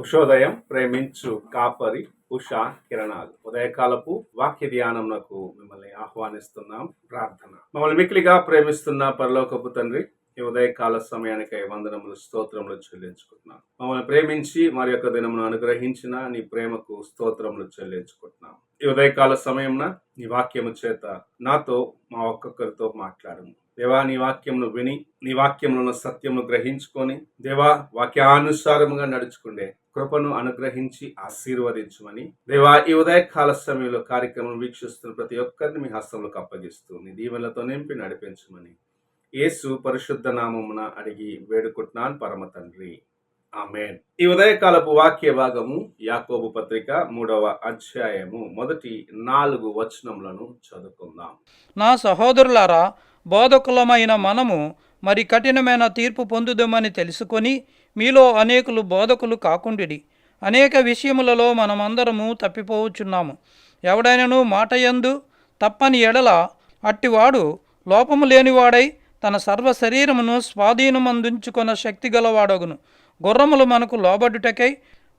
ఉషోదయం ప్రేమించు కాపరి ఉషా కిరణాలు ఉదయకాలపు వాక్య ధ్యానంకు మిమ్మల్ని ఆహ్వానిస్తున్నాం. ప్రార్థన. మమ్మల్ని మిక్కిలిగా ప్రేమిస్తున్న పరలోకపు తండ్రి, ఈ ఉదయకాల సమయానికై వందనములు స్తోత్రములు చెల్లించుకుంటున్నాం. మమ్మల్ని ప్రేమించి మరి యొక్క దినమును అనుగ్రహించిన నీ ప్రేమకు స్తోత్రములు చెల్లించుకుంటున్నాం. ఈ ఉదయకాల సమయమున నీ వాక్యము చేత నాతో మా ఒక్కొక్కరితో మాట్లాడము దేవా. నీ వాక్యమును విని నీ వాక్యములను సత్యమును గ్రహించుకొని దేవా వాక్యానుసారముగా నడుచుకుండే కృపను అనుగ్రహించి ఆశీర్వదించమని దేవా ఈ ఉదయకాల సమయంలో కార్యక్రమం వీక్షిస్తున్న ప్రతి ఒక్కరిని మీ హస్తంలోకి అప్పగిస్తూ నీ దీవెనలతో నింపి నడిపించమని యేసు పరిశుద్ధ నామమున అడిగి వేడుకుంటున్నాను పరమ తండ్రి, ఆమేన్. ఈ ఉదయకాలపు వాక్య భాగము యాకోబు పత్రిక 3వ అధ్యాయము మొదటి 4 వచనములను చదువుకుందాం. నా సహోదరులారా, బోధకులమైన మనము మరి కఠినమైన తీర్పు పొందుదామని తెలుసుకొని మీలో అనేకులు బోధకులు కాకుండిడి. అనేక విషయములలో మనమందరము తప్పిపోవచ్చున్నాము. ఎవడైనను మాటయందు తప్పని ఎడల అట్టివాడు లోపము లేనివాడై తన సర్వ శరీరమును స్వాధీనమందుంచుకొన శక్తి గలవాడగును. గుర్రములు మనకు లోబడుటకై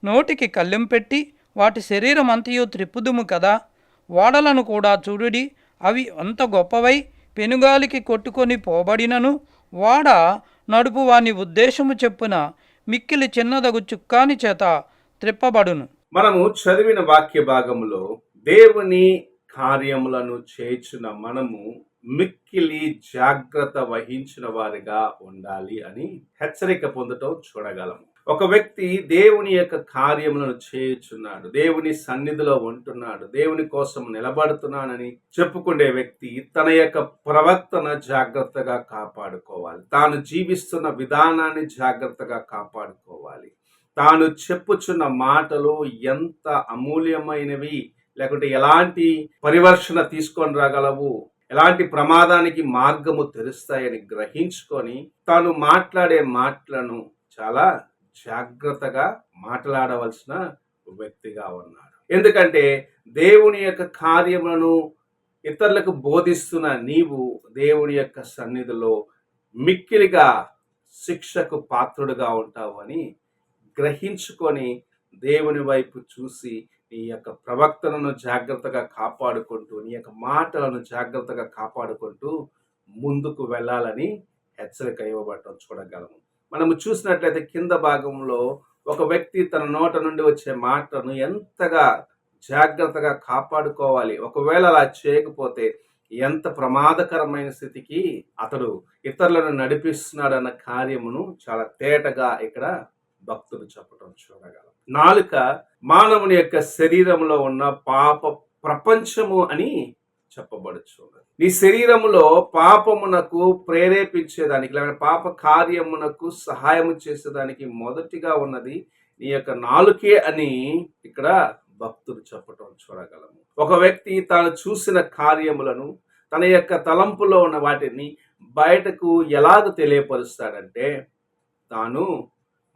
నోటికి కళ్ళెం పెట్టి వాటి శరీరం అంతయు త్రిప్పుదుము కదా. వాడలను కూడా చూడుడి, అవి అంత గొప్పవై పెనుగాలికి కొట్టుకొని పోబడినను వాడ నడుపు వాని ఉద్దేశము చెప్పున మిక్కిలి చిన్నదగు చుక్కాని చేత త్రిప్పబడును. మనము చదివిన వాక్య భాగములో దేవుని కార్యములను చేయుచున్న మనము మిక్కిలి జాగ్రత్త వహించిన వారిగా ఉండాలి అని హెచ్చరిక పొందటం చూడగలము. ఒక వ్యక్తి దేవుని యొక్క కార్యములను చేయుచున్నాడు, దేవుని సన్నిధిలో ఉంటున్నాడు, దేవుని కోసం నిలబడుతున్నానని చెప్పుకునే వ్యక్తి తన యొక్క ప్రవర్తన జాగ్రత్తగా కాపాడుకోవాలి. తాను జీవిస్తున్న విధానాన్ని జాగ్రత్తగా కాపాడుకోవాలి. తాను చెప్పుచున్న మాటలు ఎంత అమూల్యమైనవి, లేకుంటే ఎలాంటి పరివర్షణ తీసుకొని రాగలవు, ఎలాంటి ప్రమాదానికి మార్గము తెరుస్తాయని గ్రహించుకొని తాను మాట్లాడే మాటలను చాలా జాగ్రత్తగా మాట్లాడవలసిన వ్యక్తిగా ఉన్నాడు. ఎందుకంటే దేవుని యొక్క కార్యములను ఇతరులకు బోధిస్తున్న నీవు దేవుని యొక్క సన్నిధిలో మిక్కిలిగా శిక్షకు పాత్రుడుగా ఉంటావు అని గ్రహించుకొని దేవుని వైపు చూసి నీ యొక్క ప్రవక్తలను జాగ్రత్తగా కాపాడుకుంటూ నీ యొక్క మాటలను జాగ్రత్తగా కాపాడుకుంటూ ముందుకు వెళ్ళాలని హెచ్చరిక ఇవ్వబడటం చూడగలము. మనము చూసినట్లయితే కింద భాగంలో ఒక వ్యక్తి తన నోట నుండి వచ్చే మాటను ఎంతగా జాగ్రత్తగా కాపాడుకోవాలి, ఒకవేళ అలా చేయకపోతే ఎంత ప్రమాదకరమైన స్థితికి అతడు ఇతరులను నడిపిస్తున్నాడన్న కార్యమును చాలా తేటగా ఇక్కడ భక్తులు చెప్పడం చూడగలం. నాలుక మానవుని యొక్క శరీరంలో ఉన్న పాప ప్రపంచము అని చెప్పబడుచున్నది. నీ శరీరములో పాపమునకు ప్రేరేపించేదానికి లేదా పాప కార్యమునకు సహాయము చేసేదానికి మొదటిగా ఉన్నది నీ యొక్క నాలుకే అని ఇక్కడ భక్తులు చెప్పటం చూడగలము. ఒక వ్యక్తి తాను చూసిన కార్యములను తన యొక్క తలంపులో ఉన్న వాటిని బయటకు ఎలాగ తెలియపరుస్తాడంటే తాను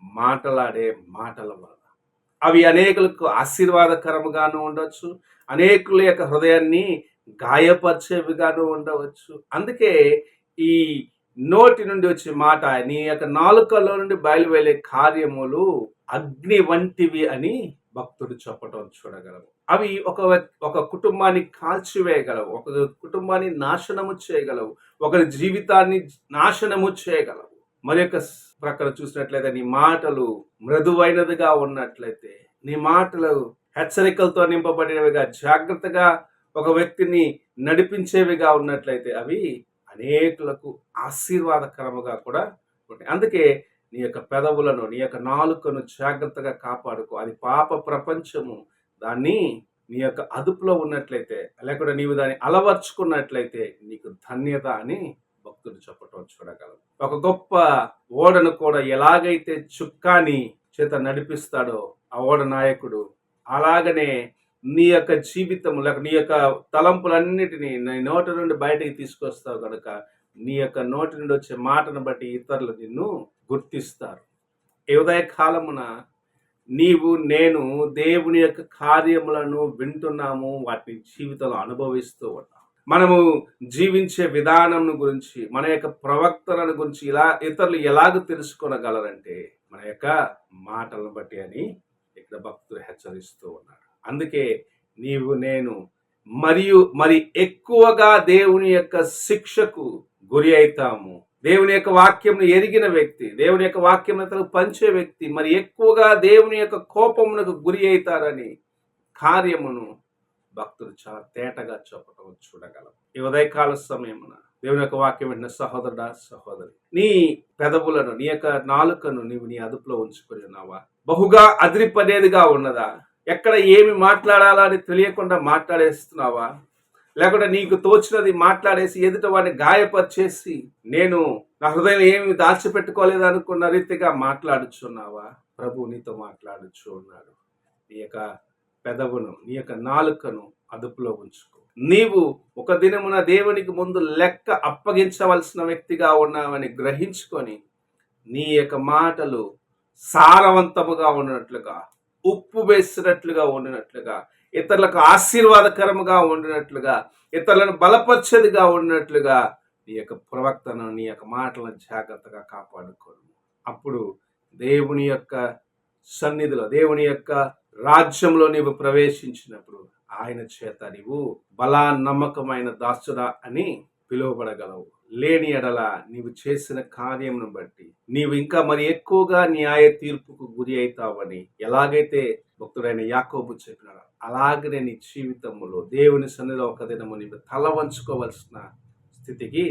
మాట్లాడే మాటల వల్ల. అవి అనేకులకు ఆశీర్వాదకరముగాను ఉండవచ్చు, అనేకుల యొక్క హృదయాన్ని గాయపరిచేవిగాను ఉండవచ్చు. అందుకే ఈ నోటి నుండి వచ్చే మాట, నీ యొక్క నాలుకలో నుండి బయలువెళ్ళే కార్యములు అగ్ని వంటివి అని భక్తుడు చెప్పటం చూడగలము. అవి ఒక కుటుంబాన్ని కాల్చివేయగలవు, ఒక కుటుంబాన్ని నాశనము చేయగలవు, ఒకరి జీవితాన్ని నాశనము చేయగలవు. మరి యొక్క ప్రక్కన చూసినట్లయితే నీ మాటలు మృదువైనదిగా ఉన్నట్లయితే, నీ మాటలు హెచ్చరికలతో నింపబడినవిగా జాగ్రత్తగా ఒక వ్యక్తిని నడిపించేవిగా ఉన్నట్లయితే అవి అనేకులకు ఆశీర్వాదకరముగా కూడా ఉంటాయి. అందుకే నీ యొక్క పెదవులను నీ యొక్క నాలుకను జాగ్రత్తగా కాపాడుకో. అది పాప ప్రపంచము. దాన్ని నీ యొక్క అదుపులో ఉన్నట్లయితే, లేకుండా నీవు దాన్ని అలవర్చుకున్నట్లయితే నీకు ధన్యత అని భక్తులు చెప్పటం చూడగలం. ఒక గొప్ప ఓడను కూడా ఎలాగైతే చుక్కాని చేత నడిపిస్తాడో ఆ ఓడ నాయకుడు, అలాగనే నీ యొక్క జీవితం లేక నీ యొక్క తలంపులన్నిటినీ నీ నోటి నుండి బయటికి తీసుకొస్తావు కనుక నీ యొక్క నోటి నుండి వచ్చే మాటను బట్టి ఇతరులు నిన్ను గుర్తిస్తారు. ఈ ఉదయ కాలమున నీవు నేను దేవుని యొక్క కార్యములను వింటున్నాము, వాటిని జీవితంలో అనుభవిస్తూ ఉన్నాం. మనము జీవించే విధానం గురించి, మన యొక్క ప్రవర్తనను గురించి ఇలా ఇతరులు ఎలాగ తెలుసుకోగలరంటే మన యొక్క మాటలను బట్టి అని ఇక్కడ భక్తుడు హెచ్చరిస్తూ ఉన్నాడు. అందుకే నీవు నేను మరి ఎక్కువగా దేవుని యొక్క శిక్షకు గురి అవుతాము. దేవుని యొక్క వాక్యంను ఎరిగిన వ్యక్తి, దేవుని యొక్క వాక్యం పంచే వ్యక్తి మరి ఎక్కువగా దేవుని యొక్క కోపమునకు గురి అవుతారని కార్యమును భక్తుడు చాలా తేటగా చెప్పటం చూడగలం. ఈ ఉదయకాల సమయమున దేవుని యొక్క వాక్యం విన్న సహోదరుడా, సహోదరి, నీ పెదవులను, నీ యొక్క నాలుకను నీవు నీ అదుపులో ఉంచుకొని ఉన్నావా? బహుగా అదిరిపడేదిగా ఉన్నదా? ఎక్కడ ఏమి మాట్లాడాలా అని తెలియకుండా మాట్లాడేస్తున్నావా? లేకుంటే నీకు తోచినది మాట్లాడేసి ఎదుట వాడిని గాయపరిచేసి నేను నా హృదయం ఏమి దాచిపెట్టుకోలేదు అనుకున్న రీతిగా మాట్లాడుచున్నావా? ప్రభు నీతో మాట్లాడుచు ఉన్నాడు. నీ యొక్క పెదవును, నీ యొక్క నాలుకను అదుపులో ఉంచుకో. నీవు ఒక దినమున దేవునికి ముందు లెక్క అప్పగించవలసిన వ్యక్తిగా ఉన్నావని గ్రహించుకొని నీ యొక్క మాటలు సారవంతముగా ఉన్నట్లుగా, ఉప్పు వేసినట్లుగా ఉండినట్లుగా, ఇతరులకు ఆశీర్వాదకరముగా ఉండినట్లుగా, ఇతరులను బలపరిచేదిగా ఉన్నట్లుగా నీ యొక్క ప్రవర్తన, నీ యొక్క మాటలను జాగ్రత్తగా కాపాడుకోను. అప్పుడు దేవుని యొక్క సన్నిధిలో, దేవుని యొక్క రాజ్యంలో నీవు ప్రవేశించినప్పుడు ఆయన చేత నీవు బలా నమ్మకమైన దాసుడా అని పిలువబడగలవు. లేని ఎడల నీవు చేసిన కార్యమును బట్టి నీవు ఇంకా మరి ఎక్కువగా న్యాయ తీర్పుకు గురి అవుతావని ఎలాగైతే భక్తుడైన యాకోబు చెప్పినాడు, అలాగనే నీ జీవితంలో దేవుని సన్నిధిలో ఒక దినము నీవు తల వంచుకోవలసిన స్థితికి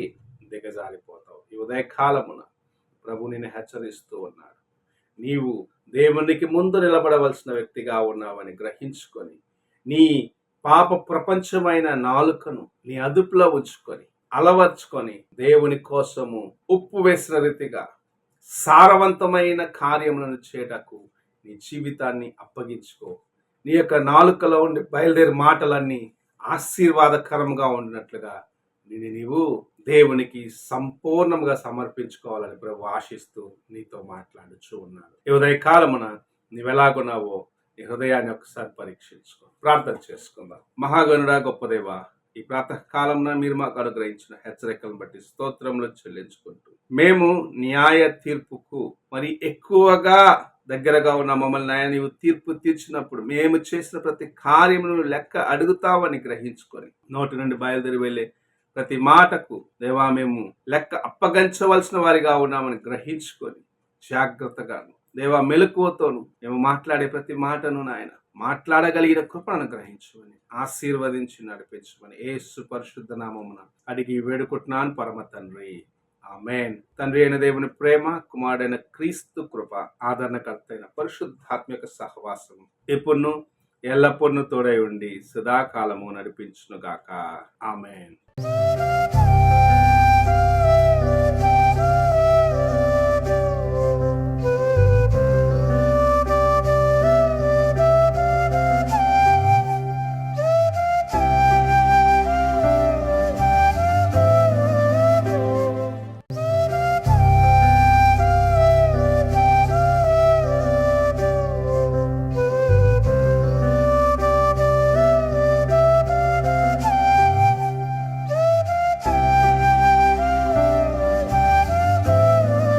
దిగజారిపోతావు. ఈ ఉదయకాలమున ప్రభు నిన్ను హెచ్చరిస్తూ ఉన్నాడు. నీవు దేవునికి ముందు నిలబడవలసిన వ్యక్తిగా ఉన్నావని గ్రహించుకొని నీ పాప ప్రపంచమైన నాలుకను నీ అదుపులో ఉంచుకొని అలవర్చుకొని దేవుని కోసము ఉప్పు వేసిన రీతిగా సారవంతమైన కార్యములను చేయటకు నీ జీవితాన్ని అప్పగించుకో. నీ యొక్క నాలుకలో ఉండి బయలుదేరి మాటలన్నీ ఆశీర్వాదకరంగా ఉండినట్లుగా నీవు దేవునికి సంపూర్ణంగా సమర్పించుకోవాలని ప్రభు ఆశిస్తూ నీతో మాట్లాడుచూ ఉన్నాడు. ఈ ఉదయకాలమున నీవెలాగున్నావో నీ హృదయాన్ని ఒకసారి పరీక్షించుకో. ప్రార్థన చేసుకుందాం. మహాగణుడా, గొప్ప దేవా, ఈ ప్రాతకాలంలో మీరు మాకు అనుగ్రహించిన హెచ్చరికలను బట్టి స్తోత్రములు చెల్లించుకుంటూ మేము న్యాయ తీర్పుకు మరి ఎక్కువగా దగ్గరగా ఉన్న మమ్మల్ని నాయన నీవు తీర్పు తీర్చినప్పుడు మేము చేసిన ప్రతి కార్యమును లెక్క అడుగుతావని గ్రహించుకొని నోటి నుండి బయలుదేరి వెళ్ళే ప్రతి మాటకు దేవా మేము లెక్క అప్పగించవలసిన వారిగా ఉన్నామని గ్రహించుకొని జాగ్రత్తగాను దేవా మెలకువతోను మేము మాట్లాడే ప్రతి మాటను నాయన మాట్లాడగలిగిన కృపను గ్రహించమని ఆశీర్వదించి నడిపించమని యేసు పరిశుద్ధ నామమున అడిగి వేడుకుంటున్నాను పరమ తండ్రి, ఆమేన్. తండ్రి అయిన దేవుని ప్రేమ, కుమారుడైన క్రీస్తు కృప, ఆదరణకర్త అయిన పరిశుద్ధాత్మక సహవాసము ఎప్పుడును ఎల్లప్పుడూ తోడై ఉండి సదాకాలము నడిపించునుగాక. ఆమేన్.